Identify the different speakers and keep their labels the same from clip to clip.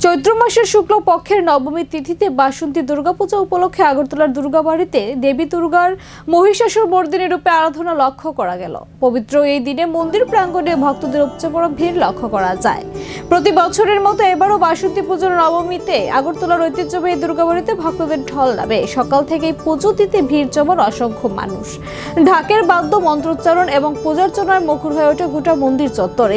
Speaker 1: চৈত্র মাসের শুক্ল পক্ষের নবমী তিথিতে বাসন্তী দুর্গাপূজা উপলক্ষে আগরতলার দুর্গাবাড়িতে দেবী দুর্গার মহিষাসুর মর্দিনী রূপে আরাধনা লক্ষ্য করা গেল। পবিত্র এই দিনে মন্দির প্রাঙ্গণে ভক্তদের উপচে পড়া ভিড় লক্ষ্য করা যায়। প্রতি বছরের মতো এবারও বাসন্তী পুজোর নবমীতে আগরতলার ঐতিহ্যবাহী দুর্গাবাড়িতে ভক্তদের ঢল নামে। সকাল থেকেই পুজো দিতে ভিড় জমান অসংখ্য মানুষ। ঢাকের বাদ্য, মন্ত্রোচ্চারণ এবং পূজার্চনায় মুখর হয়ে ওঠে গোটা মন্দির চত্বর।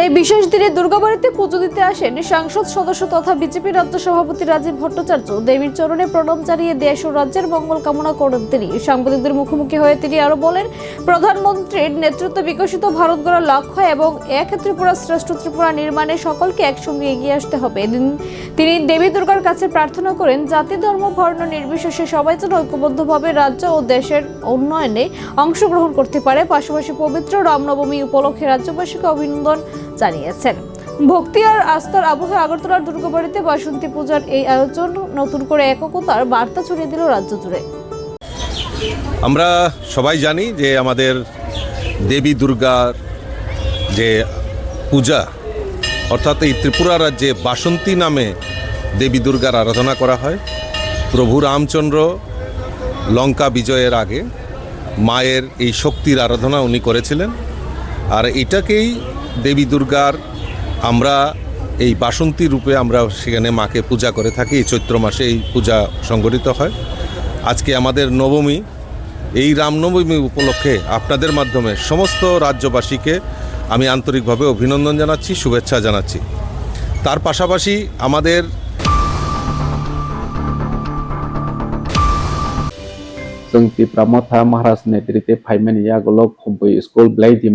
Speaker 1: এই বিশেষ দিনে দুর্গাবাড়িতে পুজো দিতে আসেন সাংসদ সদস্য তথা বিজেপি রাজ্য সভাপতি রাজীব ভট্টাচার্য। দেবীর চরণে প্রণাম জানিয়ে দেশ ও রাজ্যের মঙ্গল কামনা করেন তিনি। সাংবাদিকদের মুখোমুখি হয়ে তিনি আরো বলেন, প্রধানমন্ত্রীর নেতৃত্বে বিকশিত ভারত গড়ার লক্ষ্য এবং এক ত্রিপুরা শ্রেষ্ঠ ত্রিপুরা নির্মাণে সকলকে একসঙ্গে এগিয়ে আসতে হবে। তিনি দেবী দুর্গার কাছে প্রার্থনা করেন, জাতি, ধর্ম, বর্ণ নির্বিশেষে সবাই যেন ঐক্যবদ্ধভাবে রাজ্য ও দেশের উন্নয়নে অংশগ্রহণ করতে পারে। পাশাপাশি পবিত্র রামনবমী উপলক্ষে রাজ্যবাসীকে অভিনন্দন জানিয়েছেন। ভক্তি আর আস্থার আবহে আগরতলার দুর্গাবাড়িতে বাসন্তী পূজার এই আয়োজন নতুন করে একতার বার্তা ছড়িয়ে দিল রাজ্য জুড়ে।
Speaker 2: আমরা সবাই জানি যে আমাদের দেবী দুর্গার যে পূজা, অর্থাৎ এই ত্রিপুরা রাজ্যে বাসন্তী নামে দেবী দুর্গার আরাধনা করা হয়। প্রভু রামচন্দ্র লঙ্কা বিজয়ের আগে মায়ের এই শক্তির আরাধনা উনি করেছিলেন, আর এটাকেই দেবী দুর্গার আমরা এই বাসন্তী রূপে আমরা সেখানে মাকে পূজা করে থাকি। এই চৈত্র মাসে এই পূজা সংগঠিত হয়। আজকে আমাদের নবমী, এই রামনবমী উপলক্ষে আপনাদের মাধ্যমে সমস্ত রাজ্যবাসীকে আমি আন্তরিকভাবে অভিনন্দন জানাচ্ছি, শুভেচ্ছা জানাচ্ছি। তার পাশাপাশি আমাদের
Speaker 3: जों त्रिपुरा मथा महाराज नेतृत्वे फाइमेन यागोलो खुबै स्कुल ब्लाइदि